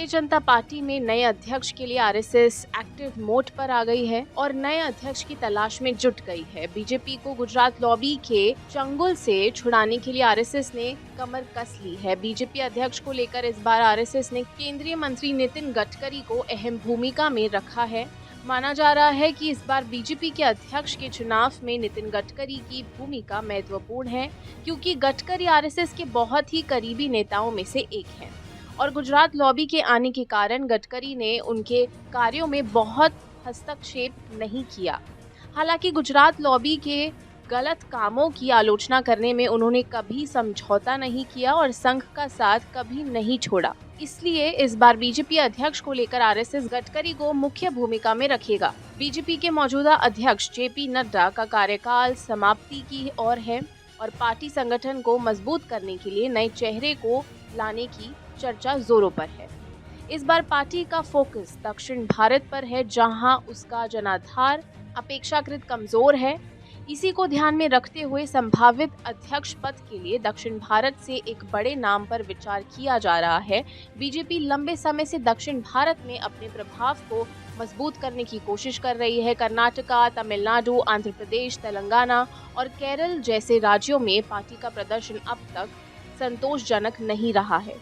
Bharatiya Janata party में नए अध्यक्ष के लिए आरएसएस एक्टिव मोड पर आ गई है और नए अध्यक्ष की तलाश में जुट गई है। बीजेपी को गुजरात लॉबी के चंगुल से छुड़ाने के लिए आरएसएस ने कमर कस ली है। बीजेपी अध्यक्ष को लेकर इस बार आरएसएस ने केंद्रीय मंत्री नितिन गडकरी को अहम भूमिका में रखा है। माना जा रहा है कि इस बार बीजेपी के अध्यक्ष के चुनाव में नितिन गडकरी की भूमिका महत्वपूर्ण है, क्योंकि गडकरी आरएसएस के बहुत ही करीबी नेताओं में से एक हैं और गुजरात लॉबी के आने के कारण गडकरी ने उनके कार्यों में बहुत हस्तक्षेप नहीं किया। हालांकि गुजरात लॉबी के गलत कामों की आलोचना करने में उन्होंने कभी समझौता नहीं किया और संघ का साथ कभी नहीं छोड़ा। इसलिए इस बार बीजेपी अध्यक्ष को लेकर आरएसएस गडकरी को मुख्य भूमिका में रखेगा। बीजेपी के मौजूदा अध्यक्ष जेपी नड्डा का कार्यकाल समाप्ति की ओर है और पार्टी संगठन को मजबूत करने के लिए नए चेहरे को लाने की चर्चा जोरों पर है। इस बार पार्टी का फोकस दक्षिण भारत पर है, जहां उसका जनाधार अपेक्षाकृत कमजोर है। इसी को ध्यान में रखते हुए संभावित अध्यक्ष पद के लिए दक्षिण भारत से एक बड़े नाम पर विचार किया जा रहा है। बीजेपी लंबे समय से दक्षिण भारत में अपने प्रभाव को मजबूत करने की कोशिश कर रही है। कर्नाटका, तमिलनाडु, आंध्र प्रदेश, तेलंगाना और केरल जैसे राज्यों में पार्टी का प्रदर्शन अब तक संतोषजनक नहीं रहा है।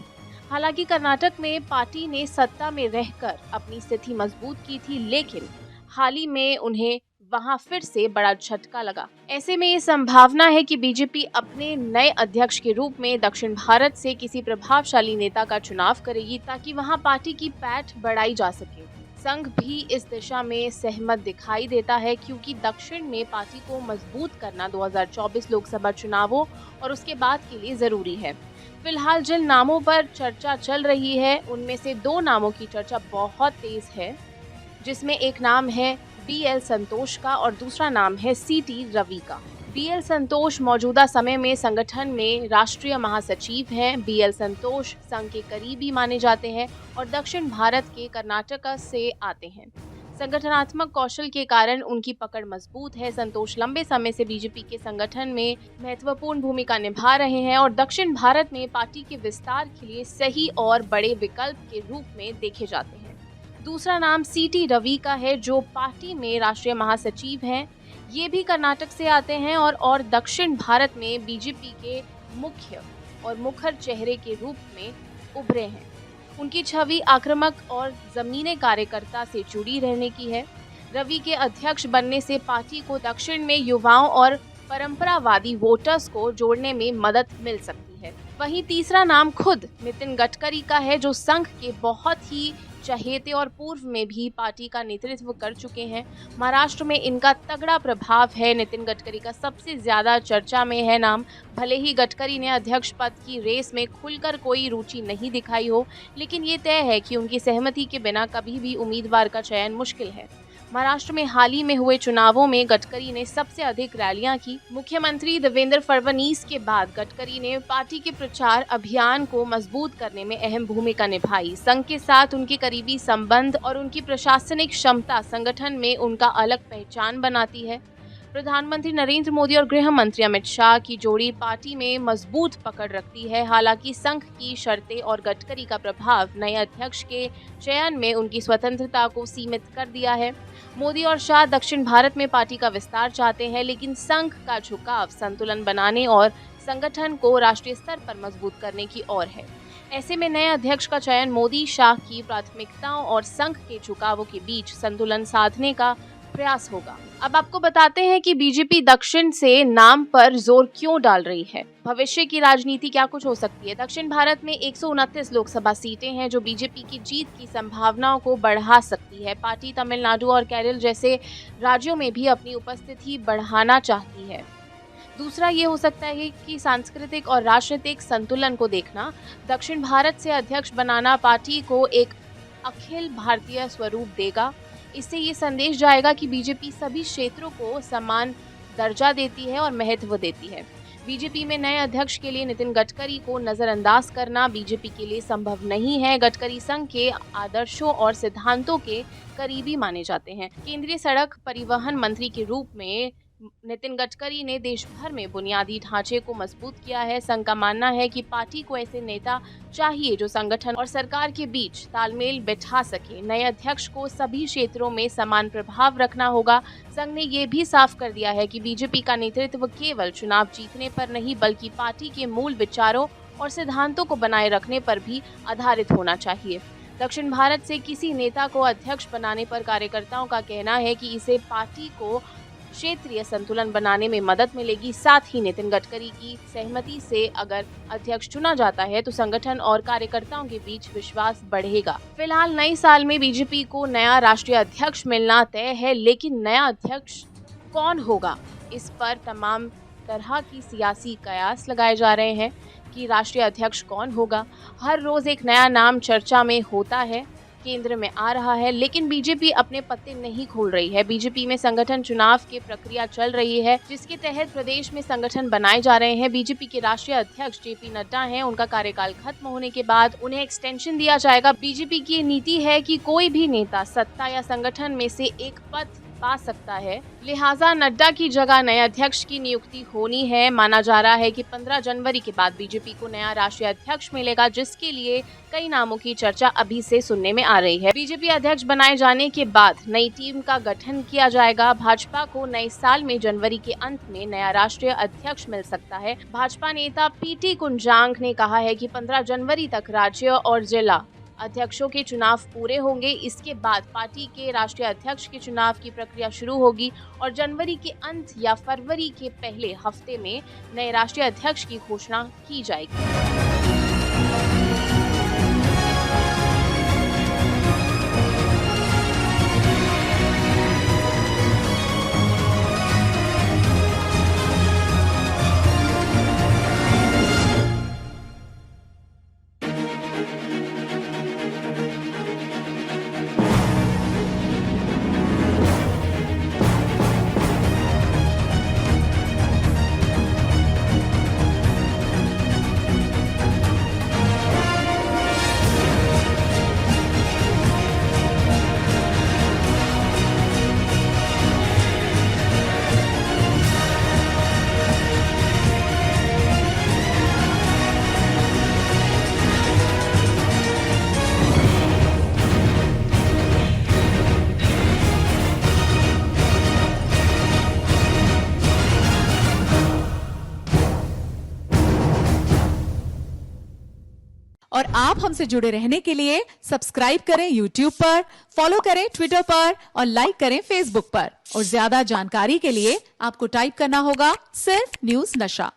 हालांकि कर्नाटक में पार्टी ने सत्ता में रहकर अपनी स्थिति मजबूत की थी, लेकिन हाल ही में उन्हें वहां फिर से बड़ा झटका लगा। ऐसे में ये संभावना है कि बीजेपी अपने नए अध्यक्ष के रूप में दक्षिण भारत से किसी प्रभावशाली नेता का चुनाव करेगी, ताकि वहां पार्टी की पैठ बढ़ाई जा सके। संघ भी इस दिशा में सहमत दिखाई देता है, क्योंकि दक्षिण में पार्टी को मजबूत करना 2024 लोकसभा चुनावों और उसके बाद के लिए जरूरी है। फिलहाल जिन नामों पर चर्चा चल रही है, उनमें से दो नामों की चर्चा बहुत तेज है, जिसमें एक नाम है बीएल संतोष का और दूसरा नाम है सीटी रवि का। बीएल संतोष मौजूदा समय में संगठन में राष्ट्रीय महासचिव हैं। बीएल संतोष संघ के करीबी माने जाते हैं और दक्षिण भारत के कर्नाटक से आते हैं। संगठनात्मक कौशल के कारण उनकी पकड़ मजबूत है। संतोष लंबे समय से बीजेपी के संगठन में महत्वपूर्ण भूमिका निभा रहे हैं और दक्षिण भारत में पार्टी के विस्तार के लिए सही और बड़े विकल्प के रूप में देखे जाते हैं। दूसरा नाम सीटी रवि का है, जो पार्टी में राष्ट्रीय महासचिव हैं। ये भी कर्नाटक से आते हैं और दक्षिण भारत में बीजेपी के मुख्य और मुखर चेहरे के रूप में उभरे हैं। उनकी छवि आक्रामक और जमीनी कार्यकर्ता से जुड़ी रहने की है। रवि के अध्यक्ष बनने से पार्टी को दक्षिण में युवाओं और परंपरावादी वोटर्स को जोड़ने में मदद मिल सकती है। वहीं तीसरा नाम खुद नितिन गडकरी का है, जो संघ के बहुत ही चहेते और पूर्व में भी पार्टी का नेतृत्व कर चुके हैं। महाराष्ट्र में इनका तगड़ा प्रभाव है। नितिन गडकरी का सबसे ज्यादा चर्चा में है नाम। भले ही गडकरी ने अध्यक्ष पद की रेस में खुलकर कोई रुचि नहीं दिखाई हो, लेकिन ये तय है कि उनकी सहमति के बिना कभी भी उम्मीदवार का चयन मुश्किल है। महाराष्ट्र में हाल ही में हुए चुनावों में गडकरी ने सबसे अधिक रैलियां की। मुख्यमंत्री देवेंद्र फडणवीस के बाद गडकरी ने पार्टी के प्रचार अभियान को मजबूत करने में अहम भूमिका निभाई। संघ के साथ उनके करीबी संबंध और उनकी प्रशासनिक क्षमता संगठन में उनका अलग पहचान बनाती है। प्रधानमंत्री नरेंद्र मोदी और गृह मंत्री अमित शाह की जोड़ी पार्टी में मजबूत पकड़ रखती है। हालांकि संघ की शर्तें और गडकरी का प्रभाव नए अध्यक्ष के चयन में उनकी स्वतंत्रता को सीमित कर दिया है। मोदी और शाह दक्षिण भारत में पार्टी का विस्तार चाहते हैं, लेकिन संघ का झुकाव संतुलन बनाने और संगठन को राष्ट्रीय स्तर पर मजबूत करने की ओर है। ऐसे में नए अध्यक्ष का चयन मोदी शाह की प्राथमिकताओं और संघ के झुकावों के बीच संतुलन साधने का प्रयास होगा। अब आपको बताते हैं कि बीजेपी दक्षिण से नाम पर जोर क्यों डाल रही है। भविष्य की राजनीति क्या कुछ हो सकती है। दक्षिण भारत में 129 लोकसभा सीटें हैं, जो बीजेपी की जीत की संभावनाओं को बढ़ा सकती है। पार्टी तमिलनाडु और केरल जैसे राज्यों में भी अपनी उपस्थिति बढ़ाना चाहती है। दूसरा ये हो सकता है कि सांस्कृतिक और राजनीतिक संतुलन को देखना। दक्षिण भारत से अध्यक्ष बनाना पार्टी को एक अखिल भारतीय स्वरूप देगा। इससे ये संदेश जाएगा कि बीजेपी सभी क्षेत्रों को समान दर्जा देती है और महत्व देती है। बीजेपी में नए अध्यक्ष के लिए नितिन गडकरी को नजरअंदाज करना बीजेपी के लिए संभव नहीं है। गडकरी संघ के आदर्शों और सिद्धांतों के करीबी माने जाते हैं। केंद्रीय सड़क परिवहन मंत्री के रूप में नितिन गडकरी ने देश भर में बुनियादी ढांचे को मजबूत किया है। संघ का मानना है कि पार्टी को ऐसे नेता चाहिए जो संगठन और सरकार के बीच तालमेल बिठा सके। नए अध्यक्ष को सभी क्षेत्रों में समान प्रभाव रखना होगा। संघ ने ये भी साफ कर दिया है कि बीजेपी का नेतृत्व केवल चुनाव जीतने पर नहीं बल्कि पार्टी के मूल विचारों और सिद्धांतों को बनाए रखने पर भी आधारित होना चाहिए। दक्षिण भारत से किसी नेता को अध्यक्ष बनाने पर कार्यकर्ताओं का कहना है कि इसे पार्टी को क्षेत्रीय संतुलन बनाने में मदद मिलेगी। साथ ही नितिन गडकरी की सहमति से अगर अध्यक्ष चुना जाता है तो संगठन और कार्यकर्ताओं के बीच विश्वास बढ़ेगा। फिलहाल नए साल में बीजेपी को नया राष्ट्रीय अध्यक्ष मिलना तय है, लेकिन नया अध्यक्ष कौन होगा इस पर तमाम तरह की सियासी कयास लगाए जा रहे हैं कि राष्ट्रीय अध्यक्ष कौन होगा। हर रोज एक नया नाम चर्चा में होता है, केंद्र में आ रहा है, लेकिन बीजेपी अपने पत्ते नहीं खोल रही है। बीजेपी में संगठन चुनाव की प्रक्रिया चल रही है, जिसके तहत प्रदेश में संगठन बनाए जा रहे हैं। बीजेपी के राष्ट्रीय अध्यक्ष जेपी नड्डा हैं। उनका कार्यकाल खत्म होने के बाद उन्हें एक्सटेंशन दिया जाएगा। बीजेपी की नीति है कि कोई भी नेता सत्ता या संगठन में से एक पद पा सकता है, लिहाजा नड्डा की जगह नए अध्यक्ष की नियुक्ति होनी है। माना जा रहा है कि 15 जनवरी के बाद बीजेपी को नया राष्ट्रीय अध्यक्ष मिलेगा, जिसके लिए कई नामों की चर्चा अभी से सुनने में आ रही है। बीजेपी अध्यक्ष बनाए जाने के बाद नई टीम का गठन किया जाएगा। भाजपा को नए साल में जनवरी के अंत में नया राष्ट्रीय अध्यक्ष मिल सकता है। भाजपा नेता पीटी कुंजांग ने कहा है कि 15 जनवरी तक राज्य और जिला अध्यक्षों के चुनाव पूरे होंगे। इसके बाद पार्टी के राष्ट्रीय अध्यक्ष के चुनाव की प्रक्रिया शुरू होगी और जनवरी के अंत या फरवरी के पहले हफ्ते में नए राष्ट्रीय अध्यक्ष की घोषणा की जाएगी। और आप हमसे जुड़े रहने के लिए सब्सक्राइब करें YouTube पर, फॉलो करें Twitter पर और लाइक करें Facebook पर। और ज्यादा जानकारी के लिए आपको टाइप करना होगा सिर्फ न्यूज़ नशा।